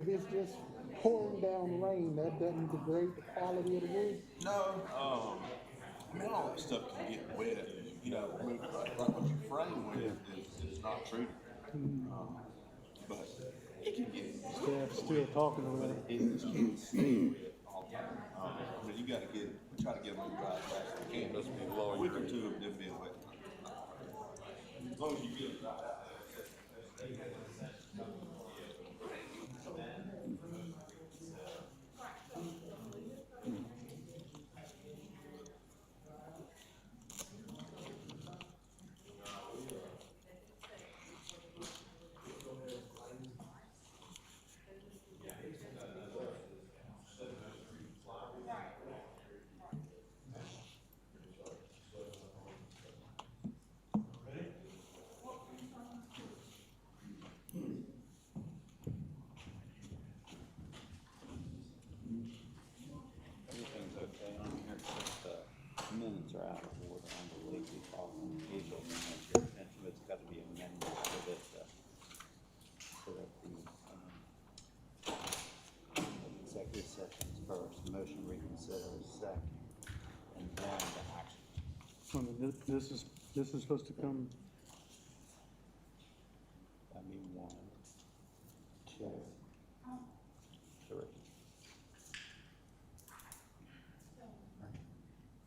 If it's just pouring down rain, that doesn't degrade the quality of the wood? No, I mean, all that stuff can get wet. You know, I mean, like what you frame with is not treated. But it can get Staff's still talking but about it. it just can't stay wet all the time. I mean, you got to try to get them dry as fast as you can. Must be low. A week or two of them being wet. As long as you get it dry. Everything's okay on here, except the minutes are out of order on the lately following issue minutes. Your attention, it's got to be amended so that the executive sessions first, motion reconsider is second, and then the action. I mean, this is supposed to come, That'd be 1, 2, 3.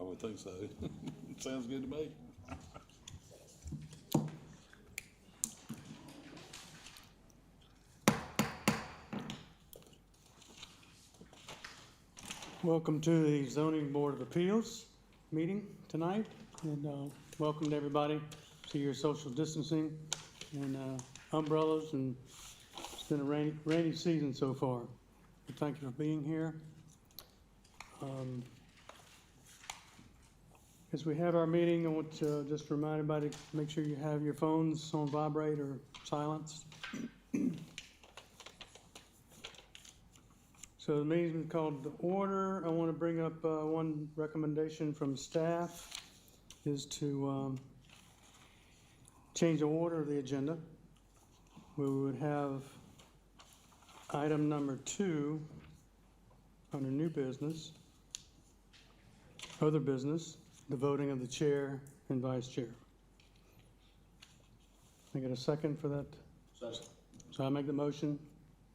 I would think so. Sounds good to me. welcome to the Zoning Board of Appeals meeting tonight. And welcome to everybody to your social distancing and umbrellas. And it's been a rainy season so far. But thank you for being here. As we have our meeting, I want to just remind everybody to make sure you have your phones on vibrate or silenced. So the meeting's been called to order. I want to bring up one recommendation from staff is to change the order of the agenda. We would have item number 2 under new business, other business, the voting of the chair and vice chair. I get a second for that? Second. So I make the motion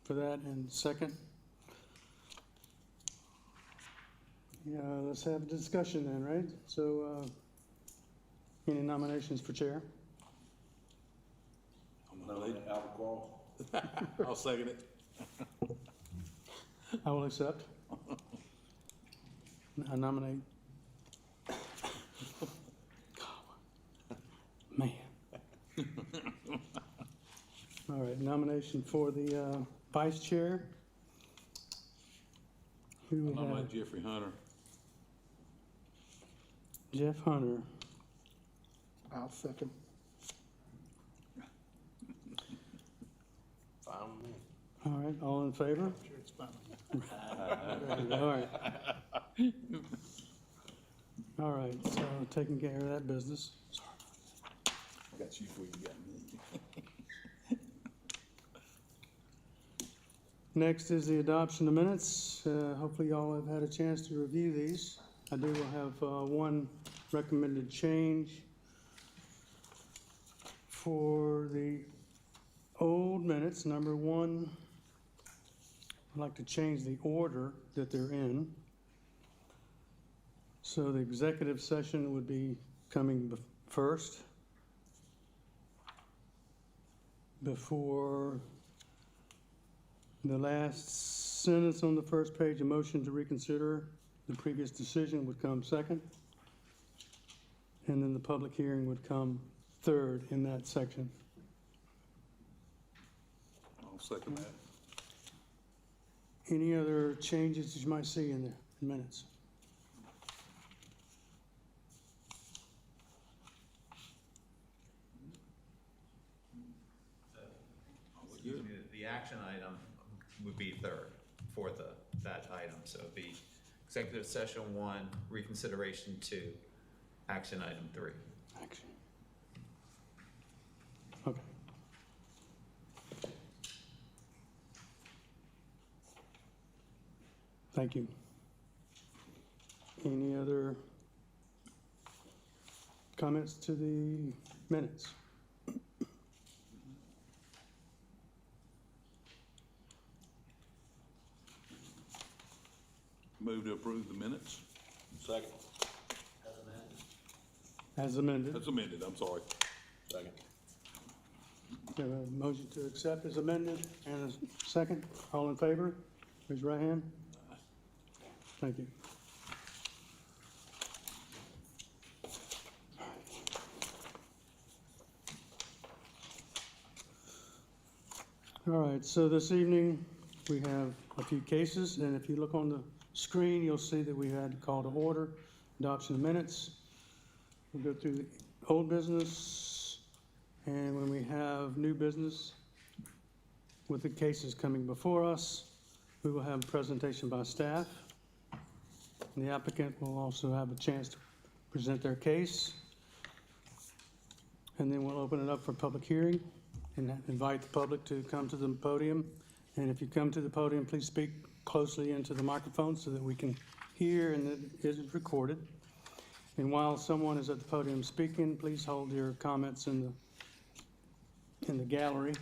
for that and second. Yeah, let's have a discussion then, right? So, any nominations for chair? I'll second it. I will accept. I nominate. Man. All right, nomination for the vice chair. Who we I have? nominate Jeffrey Hunter. Jeff Hunter. I'll second. Fine with me. All right, all in favor? Sure, it's fine. All right. All right, so taking care of that business. I got you before you got me. Next is the adoption of minutes. Hopefully y'all have had a chance to review these. I do have one recommended change for the old minutes. Number 1, I'd like to change the order that they're in. So the executive session would be coming first before the last sentence on the first page, a motion to reconsider the previous decision would come second. And then the public hearing would come third in that section. I'll second that. Any other changes that you might see in the minutes? Excuse me, the action item would be third for that item, so it'd be executive session 1, reconsideration 2, action item 3. Action. Okay. Thank you. Any other comments to the minutes? Move to approve the minutes. Second. As amended. That's amended, I'm sorry. Second. We have a motion to accept as amended and a second. All in favor? Raise your right hand. Thank you. All right, so this evening, we have a few cases, and if you look on the screen, you'll see that we had call to order, adoption of minutes. We'll go through the old business, and when we have new business with the cases coming before us, we will have a presentation by staff. And the applicant will also have a chance to present their case. And then we'll open it up for public hearing and invite the public to come to the podium. And if you come to the podium, please speak closely into the microphone so that we can hear and that it is recorded. And while someone is at the podium speaking, please hold your comments in the gallery.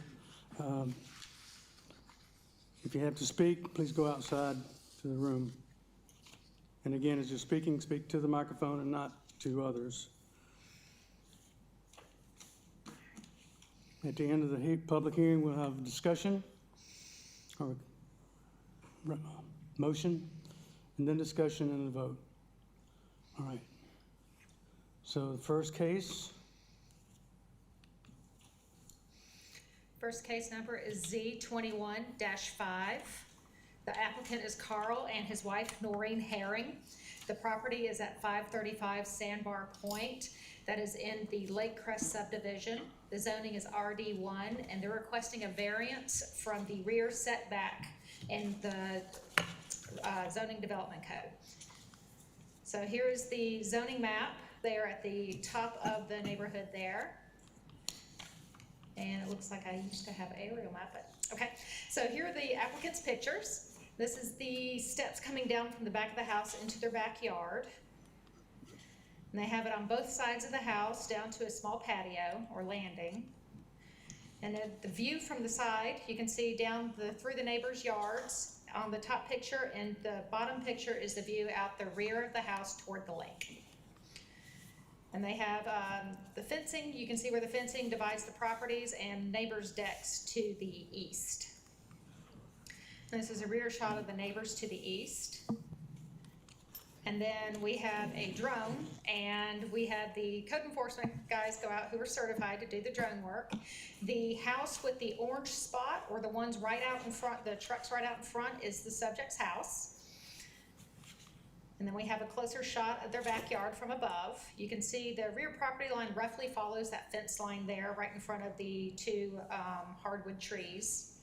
If you have to speak, please go outside to the room. And again, as you're speaking, speak to the microphone and not to others. At the end of the public hearing, we'll have a discussion or motion, and then discussion and a vote. All right. So the first case. First case number is Z21-5. The applicant is Carl and his wife Noreen Herring. The property is at 535 Sandbar Point. That is in the Lake Crest subdivision. The zoning is RD1, and they're requesting a variance from the rear setback in the zoning development code. So here is the zoning map. They are at the top of the neighborhood there. And it looks like I used to have an aerial map, but okay. So here are the applicant's pictures. This is the steps coming down from the back of the house into their backyard. And they have it on both sides of the house down to a small patio or landing. And the view from the side, you can see down through the neighbors' yards on the top picture, and the bottom picture is the view out the rear of the house toward the lake. And they have the fencing, you can see where the fencing divides the properties, and neighbors' decks to the east. And this is a rear shot of the neighbors to the east. And then we have a drone, and we had the code enforcement guys go out who were certified to do the drone work. The house with the orange spot, or the ones right out in front, the trucks right out in front, is the subject's house. And then we have a closer shot of their backyard from above. You can see the rear property line roughly follows that fence line there, right in front of the two hardwood trees.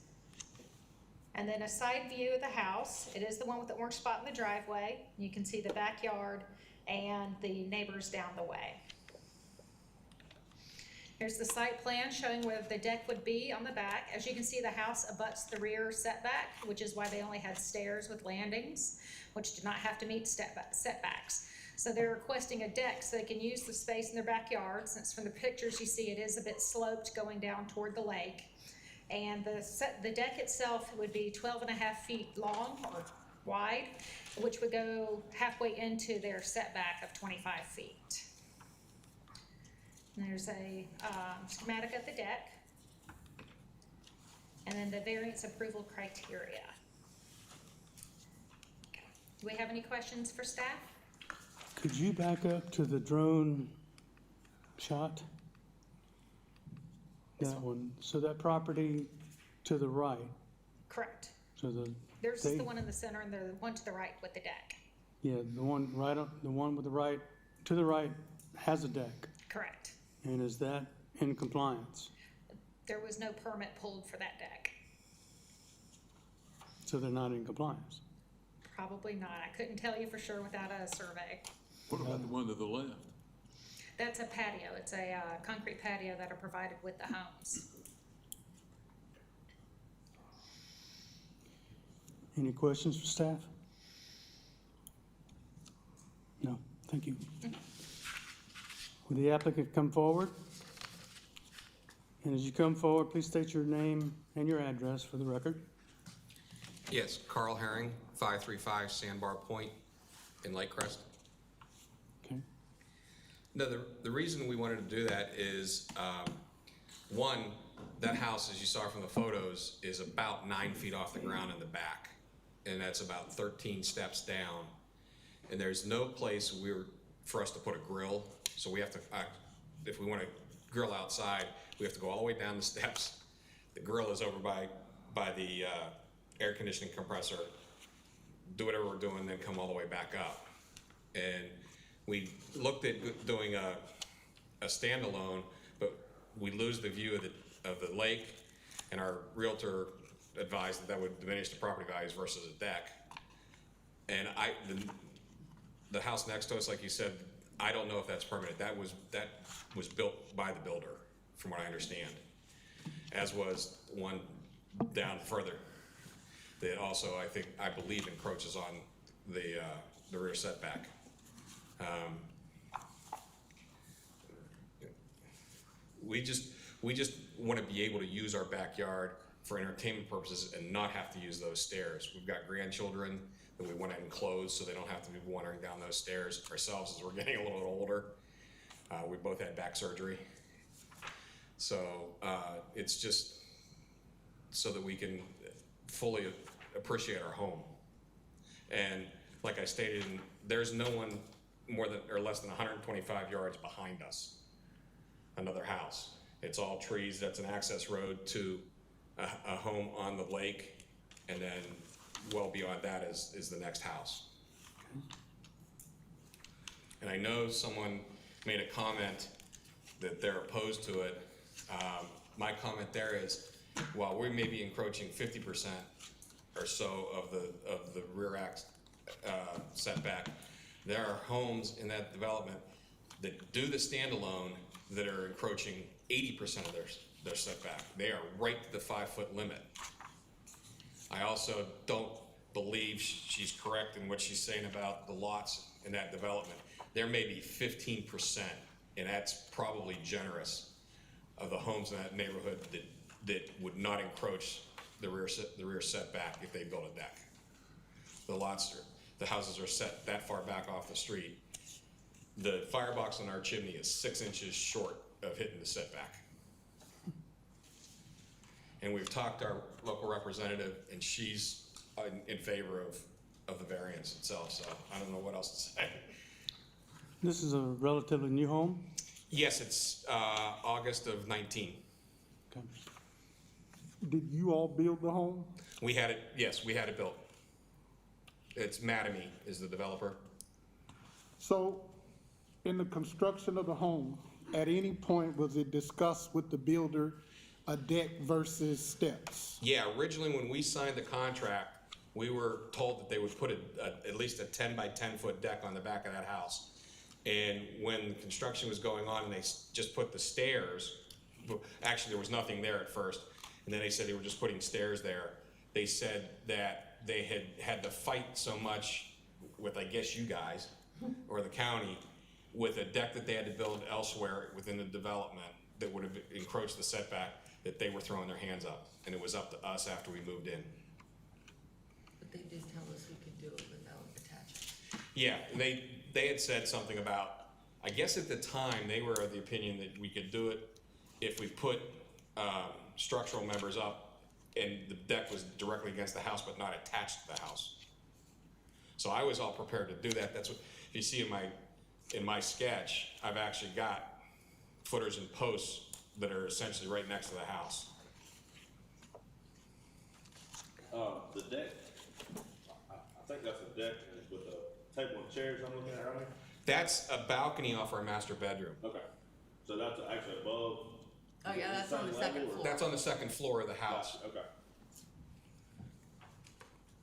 And then a side view of the house. It is the one with the orange spot in the driveway. You can see the backyard and the neighbors down the way. Here's the site plan showing where the deck would be on the back. As you can see, the house abuts the rear setback, which is why they only had stairs with landings, which did not have to meet setbacks. So they're requesting a deck so they can use the space in their backyard. Since from the pictures you see it is a bit sloped going down toward the lake. And the deck itself would be 12.5 feet long or wide, which would go halfway into their setback of 25 feet. And there's a schematic of the deck, and then the variance approval criteria. Okay. Do we have any questions for staff? Could you back up to the drone shot? That one. So that property to the right. Correct. So There's the one in the center and the one to the right with the deck. Yeah, the one right up, the one with the right to the right has a deck. Correct. And is that in compliance? There was no permit pulled for that deck. So they're not in compliance. Probably not. I couldn't tell you for sure without a survey. What about the one to the left? That's a patio. It's a concrete patio that are provided with the homes. Any questions for staff? Thank you. Will the applicant come forward? And as you come forward, please state your name and your address for the record. Yes, Carl Herring, 535 Sandbar Point in Lake Crest. Okay. No, the reason we wanted to do that is, one, that house, as you saw from the photos, is about 9 feet off the ground in the back. And that's about 13 steps down. And there's no place for us to put a grill. So we have to, if we want to grill outside, we have to go all the way down the steps. The grill is over by the air conditioning compressor, do whatever we're doing, then come all the way back up. And we looked at doing a standalone, but we lose the view of the lake, and our realtor advised that would diminish the property values versus a deck. And the house next to us, like you said, I don't know if that's permanent. That was built by the builder, from what I understand, as was one down further that also, I believe encroaches on the rear setback. We just want to be able to use our backyard for entertainment purposes and not have to use those stairs. We've got grandchildren that we want to enclose so they don't have to be wandering down those stairs ourselves as we're getting a little bit older. We both had back surgery. So it's just so that we can fully appreciate our home. And like I stated, there's no one more than or less than 125 yards behind us, another house. It's all trees. That's an access road to a home on the lake, and then well beyond that is the next house. And I know someone made a comment that they're opposed to it. My comment there is, while we may be encroaching 50% or so of the rear setback, there are homes in that development that do the standalone that are encroaching 80% of their setback. They are right to the 5-foot limit. I also don't believe she's correct in what she's saying about the lots in that development. There may be 15%, and that's probably generous, of the homes in that neighborhood that would not encroach the rear setback if they built a deck. The houses are set that far back off the street. The firebox on our chimney is 6 inches short of hitting the setback. And we've talked to our local representative, and she's in favor of the variance itself, so I don't know what else to say. This is a relatively new home? Yes, it's August of 19. Okay. Did you all build the home? We had it built. It's Mattamy is the developer. So, in the construction of the home, at any point was it discussed with the builder a deck versus steps? Yeah, originally when we signed the contract, we were told that they would put at least a 10 by 10 foot deck on the back of that house. And when construction was going on and they just put the stairs, actually there was nothing there at first, and then they said they were just putting stairs there. They said that they had to fight so much with, I guess, you guys or the county with a deck that they had to build elsewhere within the development that would have encroached the setback, that they were throwing their hands up, and it was up to us after we moved in. But they did tell us we could do it without attachment. Yeah, they had said something about, I guess at the time, they were of the opinion that we could do it if we put structural members up and the deck was directly against the house but not attached to the house. So I was all prepared to do that. That's what, if you see in my sketch, I've actually got footers and posts that are essentially right next to the house. The deck, I think that's a deck with a table and chairs I'm looking at right here. That's a balcony off our master bedroom. Okay, so that's actually above. Oh, yeah, that's on the second floor. That's on the second floor of the house. Gotcha, okay.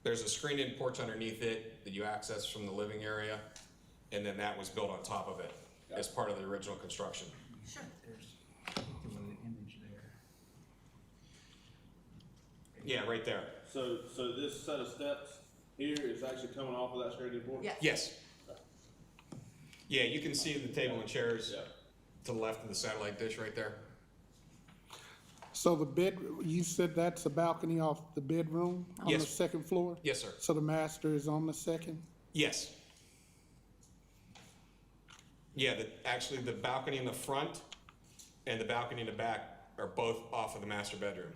There's a screened-in porch underneath it that you access from the living area, and then that was built on top of it as part of the original construction. Sure. Yeah, right there. So this set of steps here is actually coming off of that screened-in porch? Yes. Yes. Yeah, you can see the table and chairs to the left of the satellite dish right there. So you said that's a balcony off the bedroom on the Yes. second floor? Yes, sir. So the master is on the second? Yes. Yeah, actually the balcony in the front and the balcony in the back are both off of the master bedroom.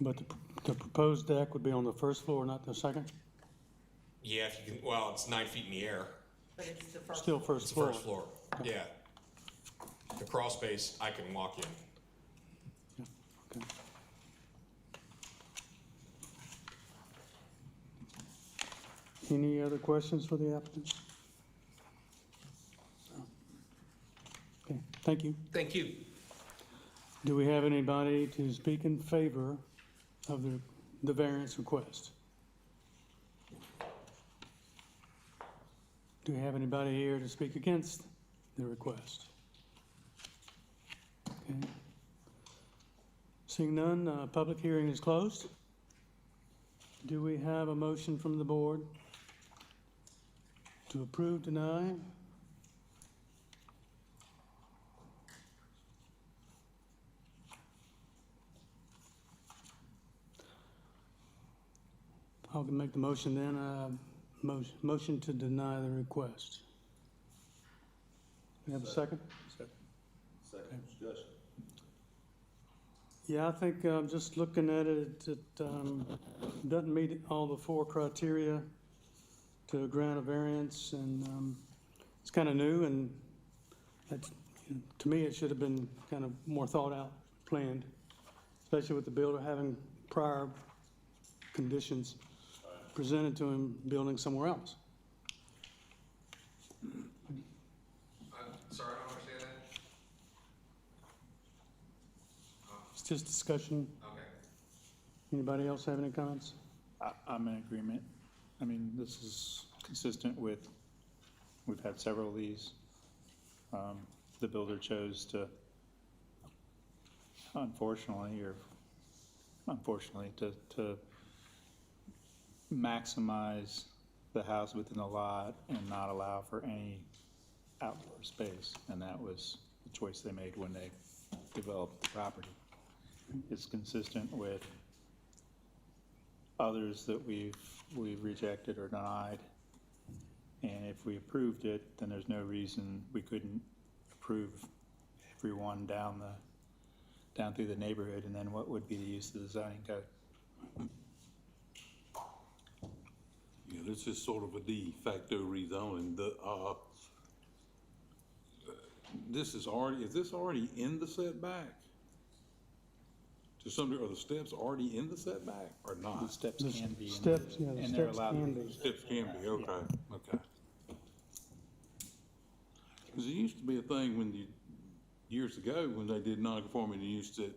But the proposed deck would be on the first floor, not the second? Yeah, if you can, well, it's 9 feet in the air. But it's the first. Still It's first the floor? first floor, yeah. The crawl space, I can walk in. Okay. Any other questions for the applicant? Okay, thank you. Thank you. Do we have anybody to speak in favor of the variance request? Do we have anybody here to speak against the request? Okay. Seeing none, public hearing is closed. Do we have a motion from the board to approve, deny? I'll make the motion then, motion to deny the request. We have a second? Second discussion. Yeah, I think, just looking at it, it doesn't meet all the four criteria to grant a variance, and it's kind of new, and it's, to me, it should have been kind of more thought out, planned, especially with the builder having prior conditions presented to him building somewhere else. Sorry, I don't understand that. It's just discussion. Okay. Anybody else have any comments? I'm in agreement. I mean, this is consistent with, we've had several of these. The builder chose to, unfortunately, to maximize the house within the lot and not allow for any outdoor space. And that was the choice they made when they developed the property. It's consistent with others that we've rejected or denied. And if we approved it, then there's no reason we couldn't approve everyone down through the neighborhood. And then what would be the use of the zoning code? Yeah, this is sort of a de facto rezoning. Is this already in the setback? To some degree, are the steps already in the setback or The not? steps The can be. steps, yeah, the and they're steps allowed to can be. be. Steps can be, okay. Because it used to be a thing years ago, when they did non-conforming use, that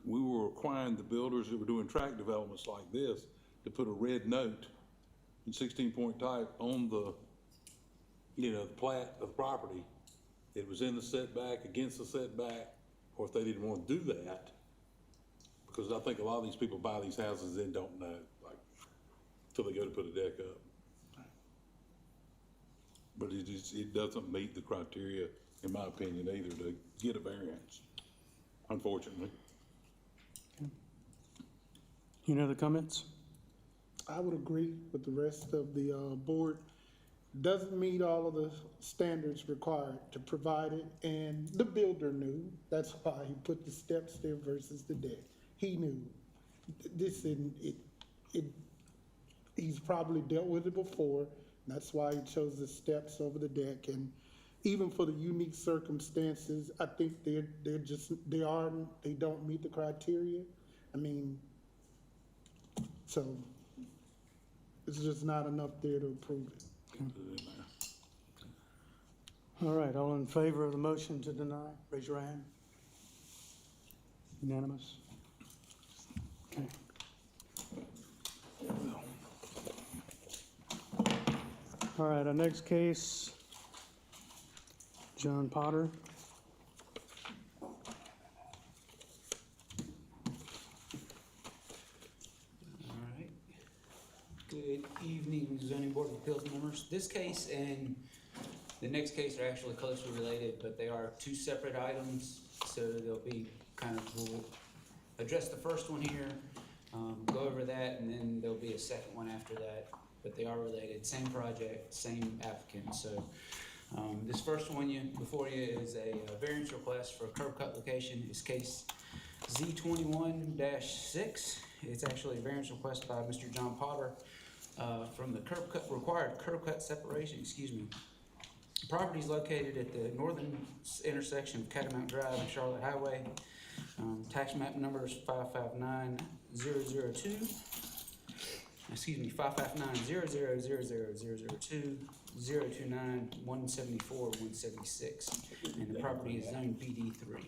we were requiring the builders that were doing tract developments like this to put a red note in 16-point type on the plat of the property. It was in the setback, against the setback, or if they didn't want to do that, because I think a lot of these people buy these houses and don't know, like, till they go to put a deck up. But it doesn't meet the criteria, in my opinion, either, to get a variance, unfortunately. Any other comments? I would agree with the rest of the board. Doesn't meet all of the standards required to provide it, and the builder knew. That's why he put the steps there versus the deck. He knew. This isn't it. He's probably dealt with it before. That's why he chose the steps over the deck. And even for the unique circumstances, I think they don't meet the criteria. I mean, so it's just not enough there to approve it. All right, all in favor of the motion to deny, raise your hand. Unanimous? Okay. All right, our next case, John Potter. All right. Good evening, zoning board of appeals members. This case and the next case are actually closely related, but they are two separate items. So they'll be we'll address the first one here, go over that, and then there'll be a second one after that. But they are related, same project, same applicant. So this first one before you is a variance request for a curb cut location. It's case Z21-6. It's actually a variance request by Mr. John Potter from the required curb cut separation, The property is located at the northern intersection of Catamount Drive and Charlotte Highway. Tax map number is 559-002. 559-0000002, 029-174-176, and the property is zone BD3.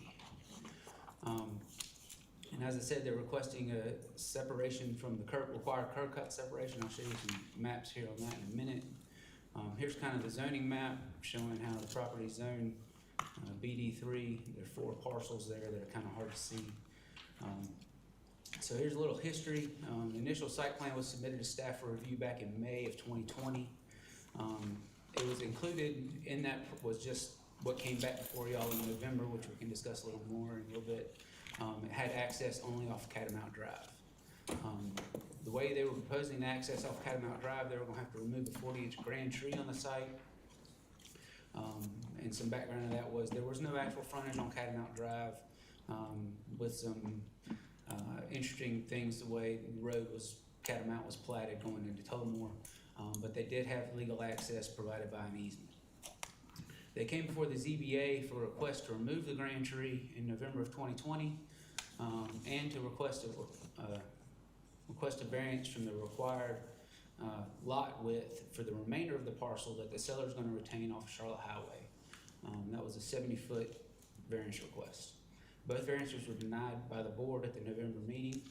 And as I said, they're requesting a separation from the required curb cut separation. I'll show you some maps here on that in a minute. Here's kind of the zoning map showing how the property is zoned BD3. There are 4 parcels there that are kind of hard to see. So here's a little history. The initial site plan was submitted to staff for review back in May of 2020. It was included in that was just what came back before y'all in November, which we can discuss a little more in a little bit. It had access only off Catamount Drive. The way they were proposing to access off Catamount Drive, they were gonna have to remove a 40-inch grand tree on the site. And some background of that was there was no actual frontage on Catamount Drive, with some interesting things, the way the road Catamount was platted going into Tullamore, but they did have legal access provided by an easement. They came before the ZBA for a request to remove the grand tree in November of 2020, and to request a variance from the required lot width for the remainder of the parcel that the seller is going to retain off of Charlotte Highway. That was a 70-foot variance request. Both variances were denied by the board at the November meeting.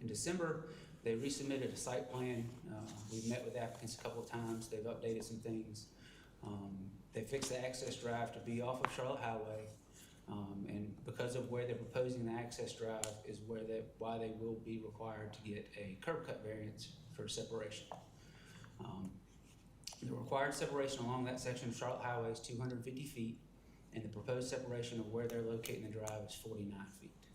In December, they resubmitted a site plan. We've met with applicants a couple of times. They've updated some things. They fixed the access drive to be off of Charlotte Highway. And because of where they're proposing the access drive is why they will be required to get a curb cut variance for separation. The required separation along that section of Charlotte Highway is 250 feet, and the proposed separation of where they're locating the drive is 49 feet.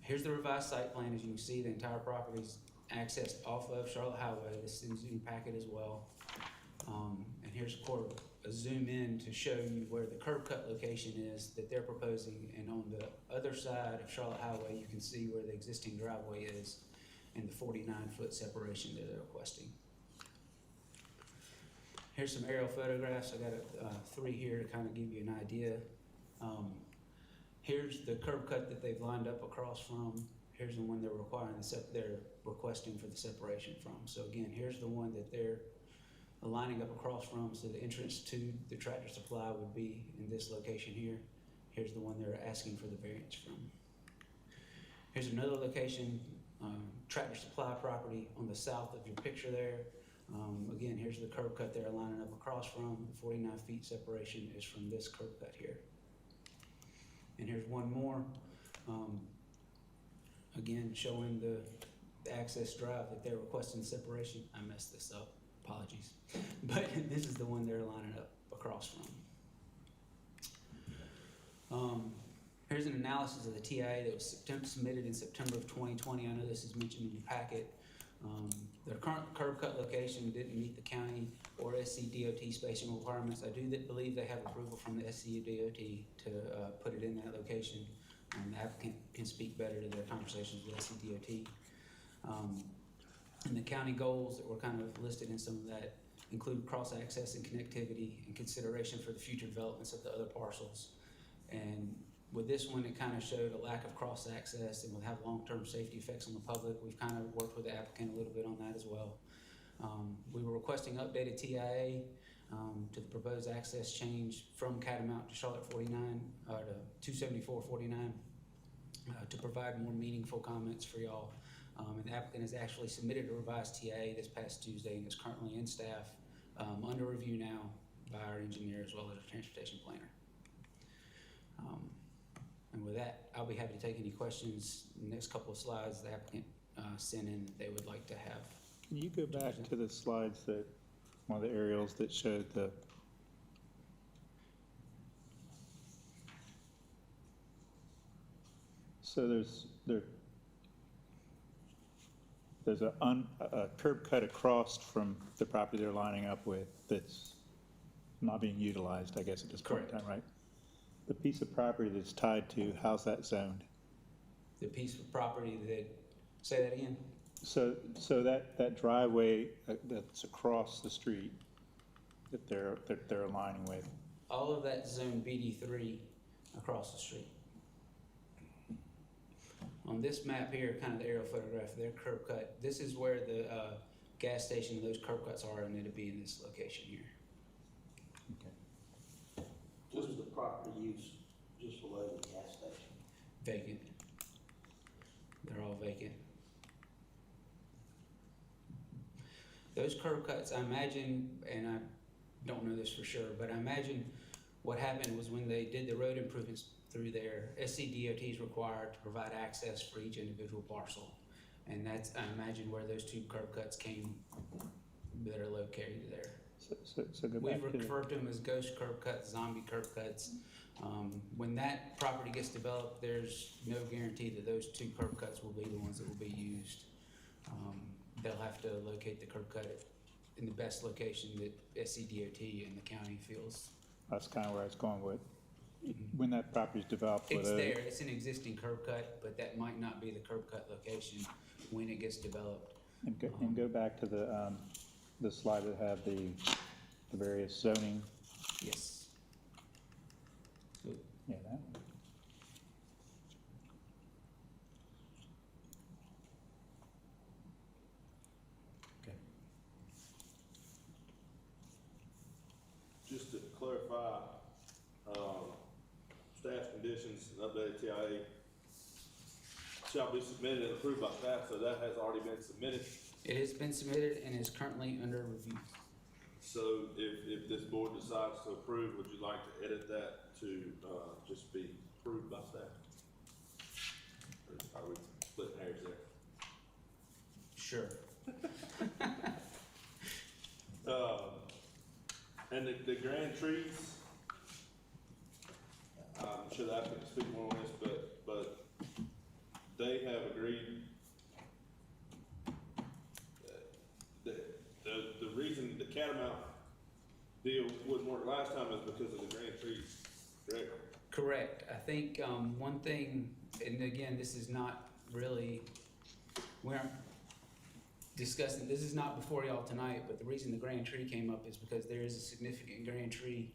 Here's the revised site plan. As you can see, the entire property is accessed off of Charlotte Highway. This is in your packet as well. And here's a zoom in to show you where the curb cut location is that they're proposing, and on the other side of Charlotte Highway you can see where the existing driveway is and the 49-foot separation that they're requesting. Here's some aerial photographs. I got 3 here to kind of give you an idea. Here's the curb cut that they've lined up across from. Here's the one they're requesting for the separation from. So again, here's the one that they're lining up across from, so the entrance to the Tractor Supply would be in this location here. Here's the one they're asking for the variance from. Here's another location, Tractor Supply property on the south of your picture there. Again, here's the curb cut they're lining up across from. The 49 feet separation is from this curb cut here. And here's one more, again, showing the access drive that they're requesting separation. I messed this up. Apologies. But this is the one they're lining up across from. Here's an analysis of the TIA that was submitted in September of 2020. I know this is mentioned in your packet. Their current curb cut location didn't meet the county or SCDOT spacing requirements. I do believe they have approval from the SCDOT to put it in that location. The applicant can speak better to their conversations with SCDOT. And the county goals that were kind of listed in some of that include cross-access and connectivity and consideration for the future developments of the other parcels. And with this one, it kind of showed a lack of cross-access and would have long-term safety effects on the public. We've kind of worked with the applicant a little bit on that as well. We were requesting updated TIA to the proposed access change from Catamount to Charlotte 49, to 274-49, to provide more meaningful comments for y'all. And the applicant has actually submitted a revised TIA this past Tuesday and is currently in staff, under review now by our engineer as well as our transportation planner. And with that, I'll be happy to take any questions in the next couple of slides. The applicant sent in that they would like to have. Can you go back to the slides that, one of the aerials that showed the, so there's a curb cut across from the property they're lining up with that's not being utilized, I guess, at this point in time, right? The piece of property that's tied to, how's that zoned? The piece of property that, say that again? So that driveway that's across the street that they're aligning with, All of that zone BD3 across the street. On this map here, kind of the aerial photograph, their curb cut, this is where the gas station, those curb cuts are, and it'll be in this location here. What is the property use just below the gas station? Vacant. They're all vacant. Those curb cuts, I imagine, and I don't know this for sure, but I imagine what happened was when they did the road improvements through there, SCDOT is required to provide access for each individual parcel. And that's, I imagine, where those two curb cuts came that are located there. so go back We've to. referred to them as ghost curb cuts, zombie curb cuts. When that property gets developed, there's no guarantee that those two curb cuts will be the ones that will be used. They'll have to locate the curb cut in the best location that SCDOT and the county feels. That's kind of where I was going with. When that property's developed with It's a. there, it's an existing curb cut, but that might not be the curb cut location when it gets developed. And go back to the slide that had the various zoning, Yes. yeah, that one. Okay. Just to clarify, staff conditions and updated TIA shall be submitted and approved by staff, so that has already been submitted. It has been submitted and is currently under review. So if this board decides to approve, would you like to edit that to, just be approved by staff? Or are we splitting hairs there? Sure. And the grand trees, I'm sure the applicant can speak more on this, but they have agreed the reason the catamount deal wouldn't work last time is because of the grand trees, correct? Correct. I think one thing, and again, this is not really, we aren't discussing, this is not before y'all tonight, but the reason the grand tree came up is because there is a significant grand tree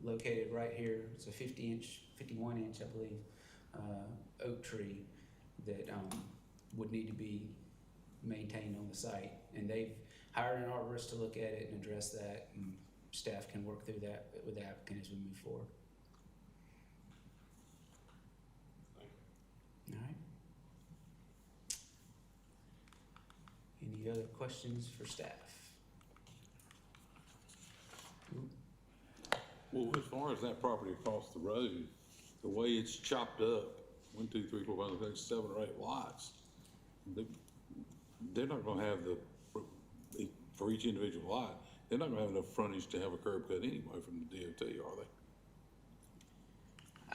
located right here. It's a 51 inch, I believe, oak tree that would need to be maintained on the site. And they've hired an arborist to look at it and address that, and staff can work through that with the applicant as we move forward. All right. Any other questions for staff? Well, as far as that property across the road, the way it's chopped up, 1, 2, 3, 4, 5, 6, 7 or 8 lots, they're not gonna have for each individual lot, they're not gonna have enough frontage to have a curb cut anyway from the DOT, are they?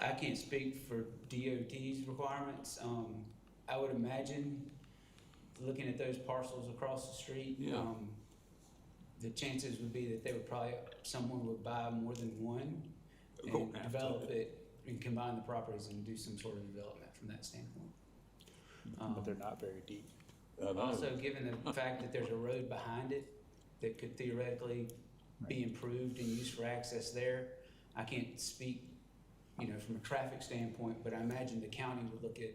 I can't speak for DOT's requirements. I would imagine, looking at those parcels across the street, Yeah. the chances would be that they would probably, someone would buy more than one Go and after develop it. it and combine the properties and do some sort of development from that standpoint. But they're not very deep. I know. Also, given the fact that there's a road behind it that could theoretically be improved and used for access there, I can't speak, from a traffic standpoint, but I imagine the county would look at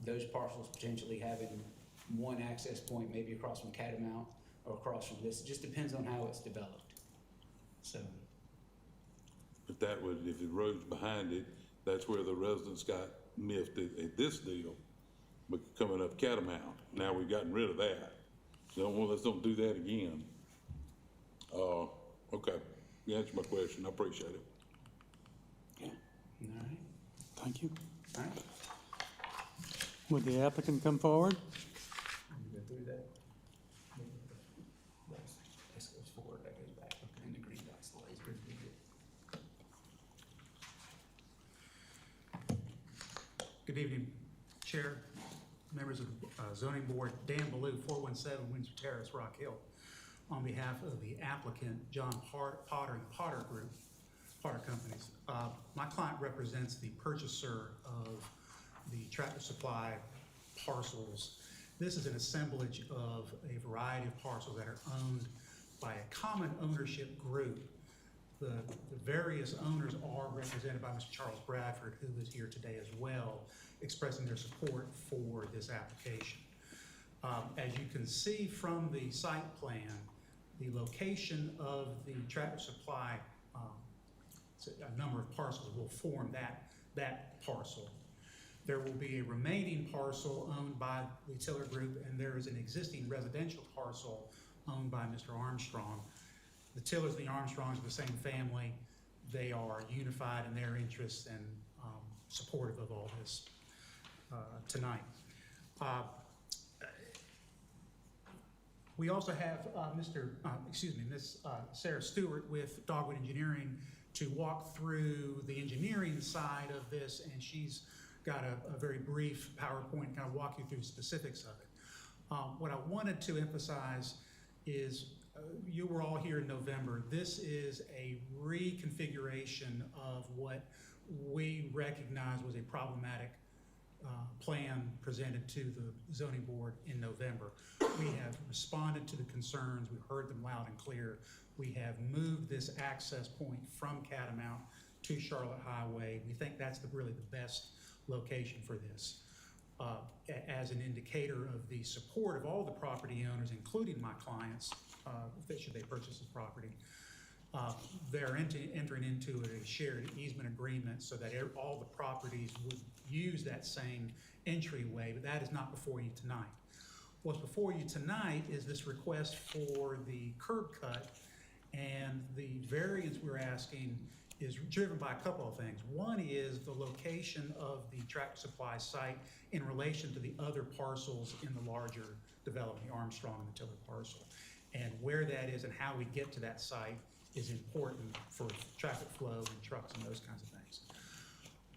those parcels potentially having one access point, maybe across from Catamount or across from this. It just depends on how it's developed. So, If the road's behind it, that's where the residents got miffed at this deal, but coming up Catamount. Now we've gotten rid of that. So, well, let's don't do that again. Okay, you answered my question, I appreciate it. all right, Thank you. all right. Would the applicant come forward? Go through that. This goes forward, that goes back, and the green dot's the laser. Good evening, Chair, members of the zoning board, Dan Ballou, 417 Windsor Terrace, Rock Hill, on behalf of the applicant, John Potter and Potter Group, Potter Companies. My client represents the purchaser of the Tractor Supply parcels. This is an assemblage of a variety of parcels that are owned by a common ownership group. The various owners are represented by Mr. Charles Bradford, who is here today as well, expressing their support for this application. As you can see from the site plan, the location of the Tractor Supply, a number of parcels will form that parcel. There will be a remaining parcel owned by the Tiller Group, and there is an existing residential parcel owned by Mr. Armstrong. The Tillers and the Armstrongs are the same family. They are unified in their interests and supportive of all this tonight. We also have Miss Sarah Stewart with Dogwood Engineering to walk through the engineering side of this, and she's got a very brief PowerPoint kind of walk you through specifics of it. What I wanted to emphasize is you were all here in November. This is a reconfiguration of what we recognize was a problematic plan presented to the zoning board in November. We have responded to the concerns. We've heard them loud and clear. We have moved this access point from Catamount to Charlotte Highway. We think that's really the best location for this. As an indicator of the support of all the property owners, including my clients, should they purchase this property, they're entering into a shared easement agreement so that all the properties would use that same entryway, but that is not before you tonight. What's before you tonight is this request for the curb cut, and the variance we're asking is driven by a couple of things. One is the location of the Tractor Supply site in relation to the other parcels in the larger development, the Armstrong and the Tiller parcel. And where that is and how we get to that site is important for traffic flow and trucks and those kinds of things.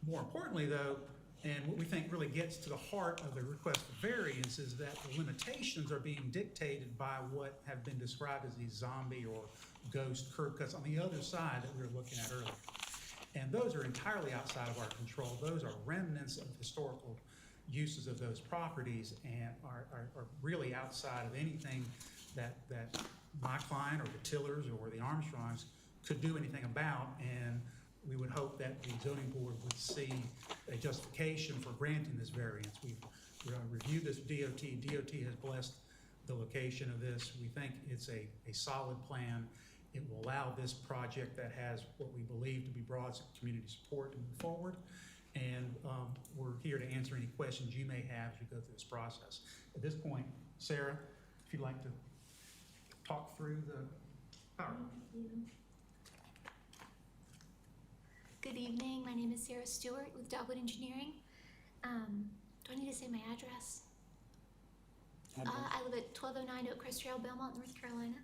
More importantly though, and what we think really gets to the heart of the request for variance, is that the limitations are being dictated by what have been described as these zombie or ghost curb cuts on the other side that we were looking at earlier. And those are entirely outside of our control. Those are remnants of historical uses of those properties and are really outside of anything that my client or the Tillers or the Armstrongs could do anything about. And we would hope that the zoning board would see a justification for granting this variance. We've reviewed this with DOT. DOT has blessed the location of this. We think it's a solid plan. It will allow this project that has what we believe to be broad community support to move forward. And we're here to answer any questions you may have as we go through this process. At this point, Sarah, if you'd like to talk through the PowerPoint. Good evening, my name is Sarah Stewart with Dogwood Engineering. Do I need to say my address? I live at 1209 Oakcrest Trail, Belmont, North Carolina.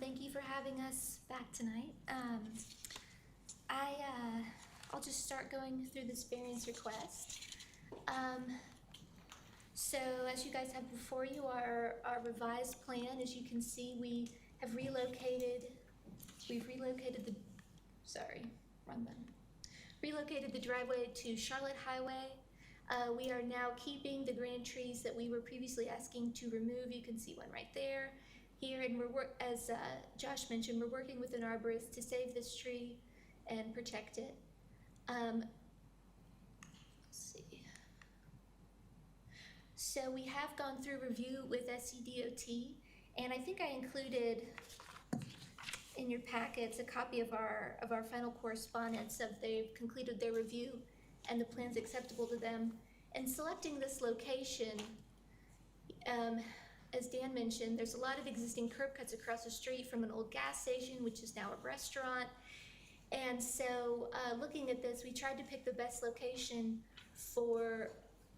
Thank you for having us back tonight. I'll just start going through this variance request. So as you guys have before you, our revised plan, as you can see, we've relocated the driveway to Charlotte Highway. We are now keeping the grand trees that we were previously asking to remove. You can see one right there, here, and as Josh mentioned, we're working with an arborist to save this tree and protect it. Let's see. So we have gone through review with SCDOT, and I think I included in your packets a copy of our final correspondence of they've concluded their review and the plan's acceptable to them. And selecting this location, as Dan mentioned, there's a lot of existing curb cuts across the street from an old gas station, which is now a restaurant. And so looking at this, we tried to pick the best location for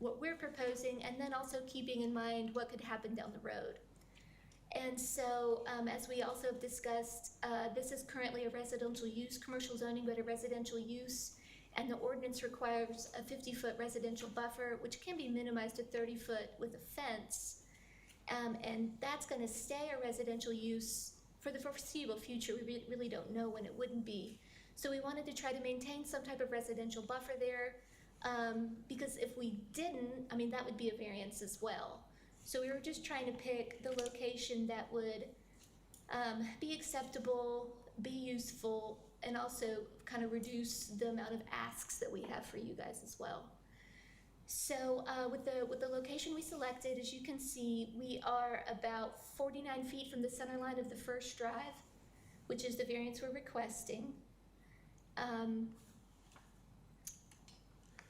what we're proposing, and then also keeping in mind what could happen down the road. And so, as we also have discussed, this is currently a residential use, commercial zoning, but a residential use, and the ordinance requires a 50-foot residential buffer, which can be minimized to 30-foot with a fence. And that's gonna stay a residential use for the foreseeable future. We really don't know when it wouldn't be. So we wanted to try to maintain some type of residential buffer there, because if we didn't, I mean, that would be a variance as well. So we were just trying to pick the location that would be acceptable, be useful, and also kind of reduce the amount of asks that we have for you guys as well. So with the location we selected, as you can see, we are about 49 feet from the center line of the first drive, which is the variance we're requesting.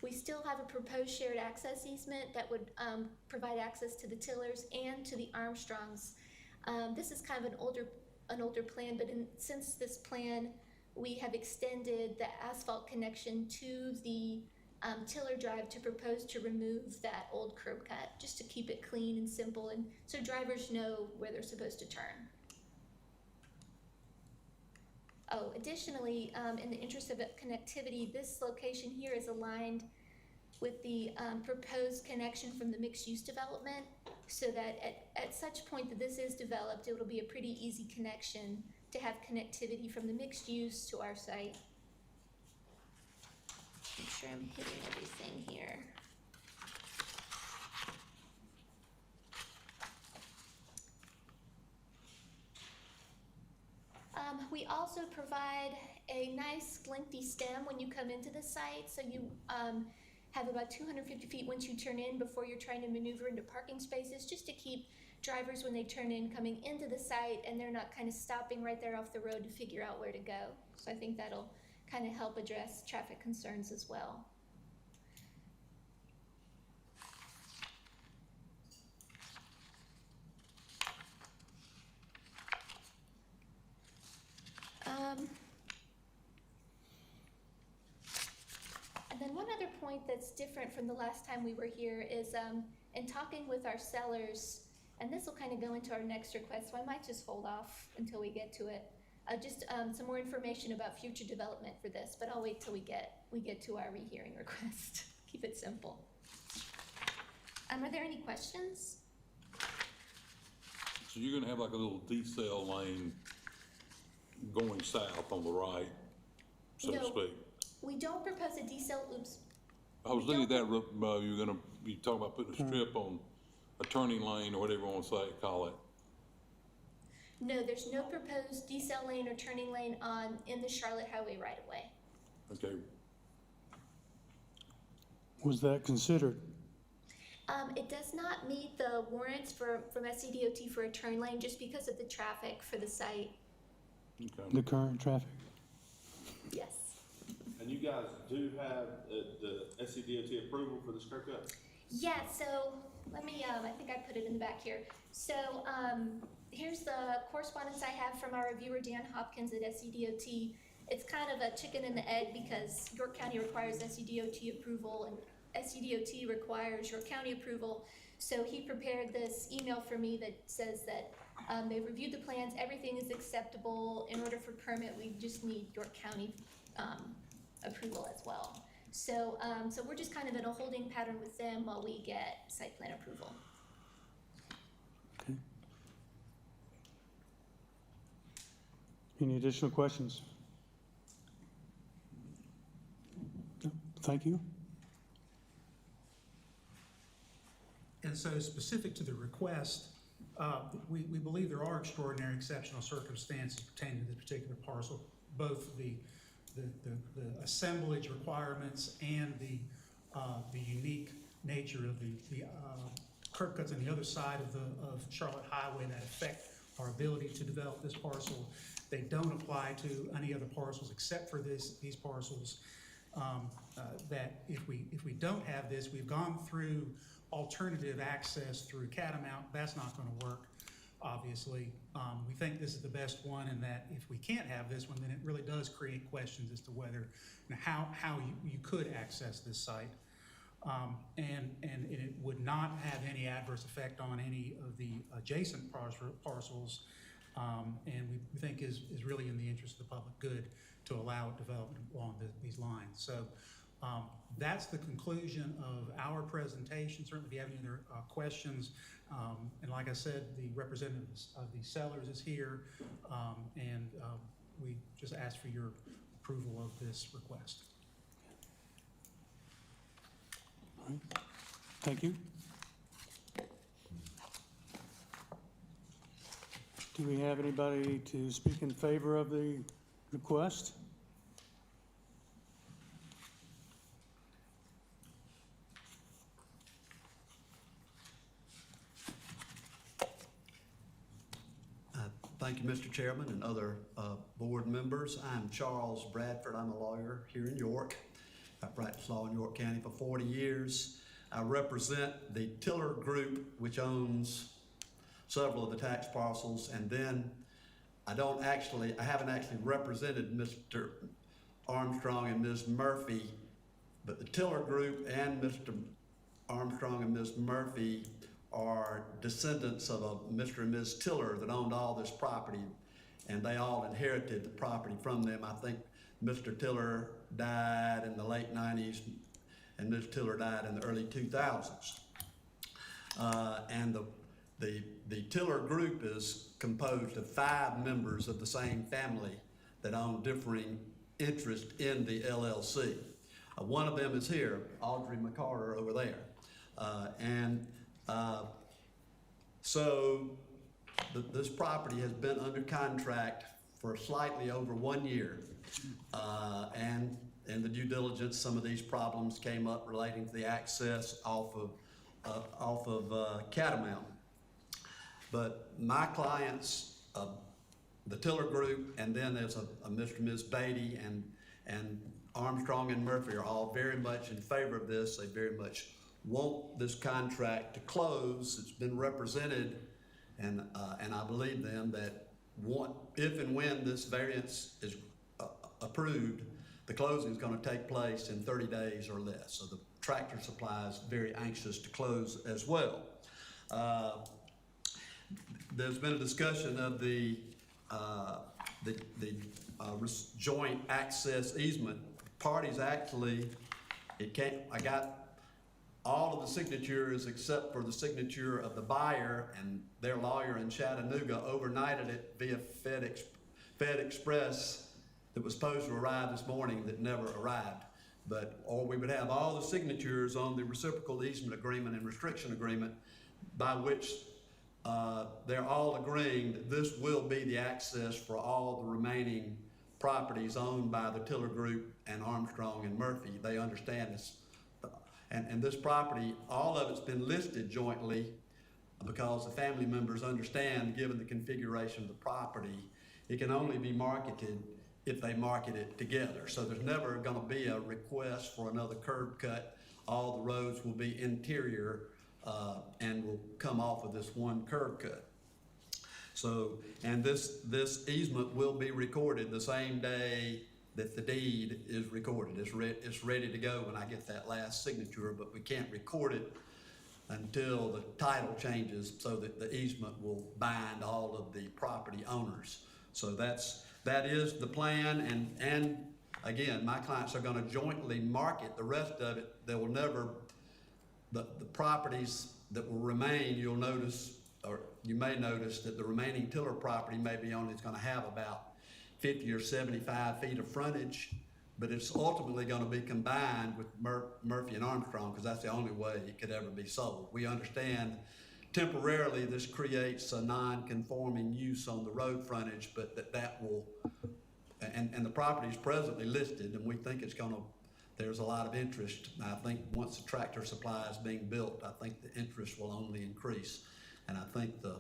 We still have a proposed shared access easement that would provide access to the Tillers and to the Armstrongs. This is kind of an older plan, but since this plan, we have extended the asphalt connection to the Tiller Drive to propose to remove that old curb cut, just to keep it clean and simple, and so drivers know where they're supposed to turn. Oh, additionally, in the interest of connectivity, this location here is aligned with the proposed connection from the mixed-use development, so that at such point that this is developed, it will be a pretty easy connection to have connectivity from the mixed use to our site. Make sure I'm hitting everything here. We also provide a nice lengthy stem when you come into the site, so you have about 250 feet once you turn in before you're trying to maneuver into parking spaces, just to keep drivers, when they turn in, coming into the site and they're not kind of stopping right there off the road to figure out where to go. So I think that'll kind of help address traffic concerns as well. And then one other point that's different from the last time we were here is in talking with our sellers, and this will kind of go into our next request, so I might just hold off until we get to it. Just some more information about future development for this, but I'll wait till we get to our rehearing request. Keep it simple. Are there any questions? So you're gonna have like a little decel lane going south on the right, so to No. speak? We don't propose a decel, oops. I was looking at that, you're gonna be talking about putting a strip on a turning lane or whatever you want to say, call it. No, there's no proposed decel lane or turning lane in the Charlotte Highway right of way. Okay, Was that considered? It does not meet the warrants from SCDOT for a turn lane just because of the traffic for the site. okay. The current traffic? Yes. And you guys do have the SCDOT approval for this curb cut? Yeah, so let me, I think I put it in the back here. So here's the correspondence I have from our reviewer, Dan Hopkins at SCDOT. It's kind of a chicken and the egg because York County requires SCDOT approval and SCDOT requires York County approval. So he prepared this email for me that says that they've reviewed the plans, everything is acceptable. In order for permit, we just need York County approval as well. So, so we're just kind of in a holding pattern with them while we get site plan approval. Okay. Any additional questions? No, thank you. And so specific to the request, we believe there are extraordinary exceptional circumstances pertaining to this particular parcel, both the assemblage requirements and the unique nature of the curb cuts on the other side of Charlotte Highway that affect our ability to develop this parcel. They don't apply to any other parcels except for these parcels. That if we don't have this, we've gone through alternative access through Catamount. That's not going to work, obviously. We think this is the best one, and that if we can't have this one, then it really does create questions as to whether, how you could access this site. And it would not have any adverse effect on any of the adjacent parcels, and we think is really in the interest of the public good to allow development along these lines. So that's the conclusion of our presentation. Certainly if you have any other questions, and like I said, the representative of the sellers is here, and we just ask for your approval of this request. All right. Thank you. Do we have anybody to speak in favor of the request? Thank you, Mr. Chairman and other board members. I'm Charles Bradford. I'm a lawyer here in York. I've practiced law in York County for 40 years. I represent the Tiller Group, which owns several of the tax parcels, and then I haven't actually represented Mr. Armstrong and Ms. Murphy, but the Tiller Group and Mr. Armstrong and Ms. Murphy are descendants of a Mr. and Ms. Tiller that owned all this property, and they all inherited the property from them. I think Mr. Tiller died in the late 90s, and Ms. Tiller died in the early 2000s. And the Tiller Group is composed of 5 members of the same family that own differing interest in the LLC. One of them is here, Audrey McCarter over there. So this property has been under contract for slightly over 1 year. And in the due diligence, some of these problems came up relating to the access off of Catamount. But my clients, the Tiller Group, and then there's a Mr. and Ms. Beatty and Armstrong and Murphy are all very much in favor of this. They very much want this contract to close. It's been represented, and I believe them that if and when this variance is approved, the closing is going to take place in 30 days or less. So the Tractor Supply is very anxious to close as well. There's been a discussion of the joint access easement. Parties actually, I got all of the signatures except for the signature of the buyer and their lawyer in Chattanooga overnighted it via Fed Express that was supposed to arrive this morning that never arrived. Or we would have all the signatures on the reciprocal easement agreement and restriction agreement by which they're all agreeing that this will be the access for all the remaining properties owned by the Tiller Group and Armstrong and Murphy. They understand this. And this property, all of it's been listed jointly because the family members understand, given the configuration of the property, it can only be marketed if they market it together. So there's never going to be a request for another curb cut. All the roads will be interior and will come off of this one curb cut. So, and this easement will be recorded the same day that the deed is recorded. It's ready to go when I get that last signature, but we can't record it until the title changes so that the easement will bind all of the property owners. So that is the plan, and again, my clients are gonna jointly market the rest of it. There will never, the properties that will remain, you'll notice, or you may notice that the remaining Tiller property maybe only is gonna have about 50 or 75 feet of frontage, but it's ultimately going to be combined with Murphy and Armstrong because that's the only way it could ever be sold. We understand temporarily this creates a non-conforming use on the road frontage, but that will, and the property is presently listed, and we think it's going to, there's a lot of interest. I think once the Tractor Supply is being built, I think the interest will only increase, and I think the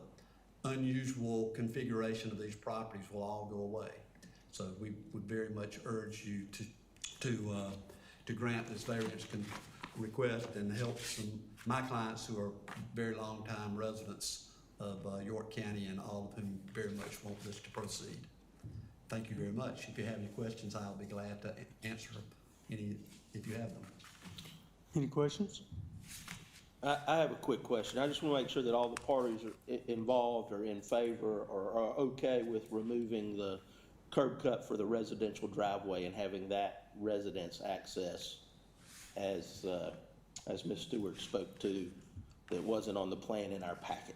unusual configuration of these properties will all go away. So we would very much urge you to grant this variance request and help my clients who are very long time residents of York County, and all of whom very much want this to proceed. Thank you very much. If you have any questions, I'll be glad to answer any if you have them. Any questions? I have a quick question. I just want to make sure that all the parties are involved are in favor or are okay with removing the curb cut for the residential driveway and having that residence access as Ms. Stewart spoke to, that wasn't on the plan in our packet.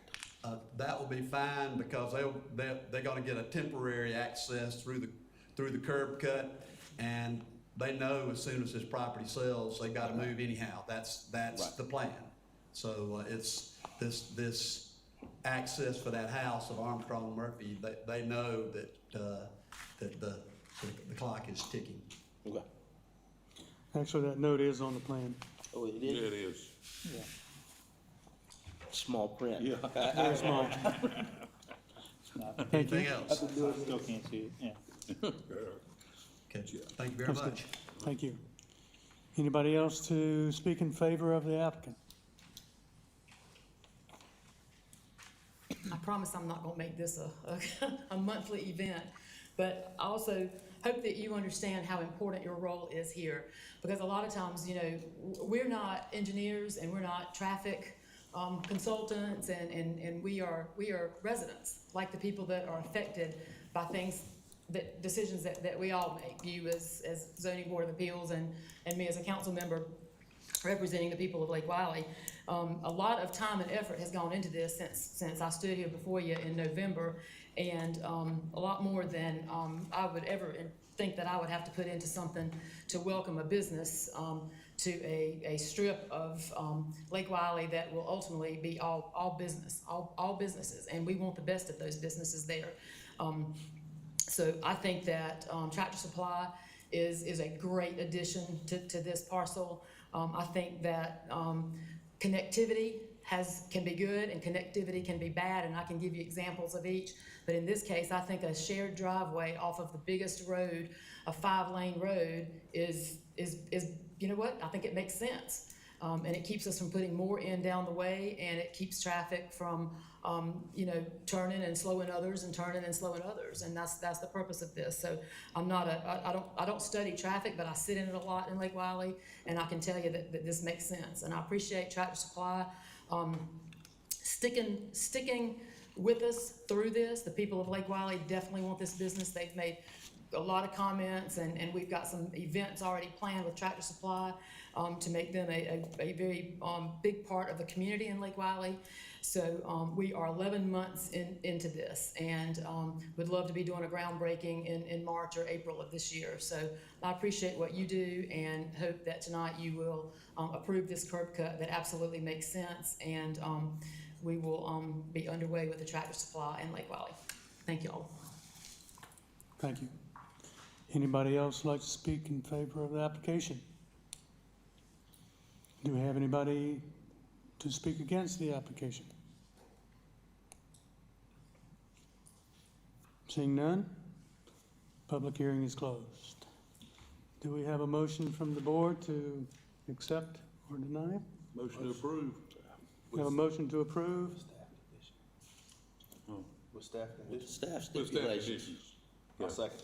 That will be fine because they're gonna get a temporary access through the curb cut, and they know as soon as this property sells, they gotta move anyhow. That's Right. the plan. So, it's this access for that house of Armstrong Murphy, they know that the clock is ticking. Okay. Actually, that note is on the plan. Oh, it Yeah, is it is. small print. Yeah. Very small. Thank you. Anything else? Still can't see it, yeah. Okay, thank you very That's good. much. Thank you. Anybody else to speak in favor of the applicant? I promise I'm not gonna make this a monthly event, but I also hope that you understand how important your role is here. Because a lot of times, you know, we're not engineers and we're not traffic consultants, and we are residents, like the people that are affected by things, that decisions that we all make. You as zoning board of appeals and me as a council member representing the people of Lake Wiley. A lot of time and effort has gone into this since I stood here before you in November, and a lot more than I would ever think that I would have to put into something to welcome a business to a strip of Lake Wiley that will ultimately be all businesses, and we want the best of those businesses there. So I think that Tractor Supply is a great addition to this parcel. I think that connectivity can be good and connectivity can be bad, and I can give you examples of each. But in this case, I think a shared driveway off of the biggest road, a 5-lane road, is you know what? I think it makes sense. And it keeps us from putting more in down the way, and it keeps traffic from you know, turning and slowing others and turning and slowing others, and that's the purpose of this. So I don't study traffic, but I sit in it a lot in Lake Wiley, and I can tell you that this makes sense. And I appreciate Tractor Supply sticking with us through this. The people of Lake Wiley definitely want this business. They've made a lot of comments, and we've got some events already planned with Tractor Supply to make them a very big part of the community in Lake Wiley. So we are 11 months into this, and would love to be doing a groundbreaking in March or April of this year. So I appreciate what you do, and hope that tonight you will approve this curb cut that absolutely makes sense, and we will be underway with the Tractor Supply in Lake Wiley. Thank you all. Thank you. Anybody else like to speak in favor of the application? Do we have anybody to speak against the application? Seeing none, public hearing is closed. Do we have a motion from the board to accept or deny? Motion to approve. We have a motion to approve. With staff conditions? Staff With staff stipulations. conditions. I'll second.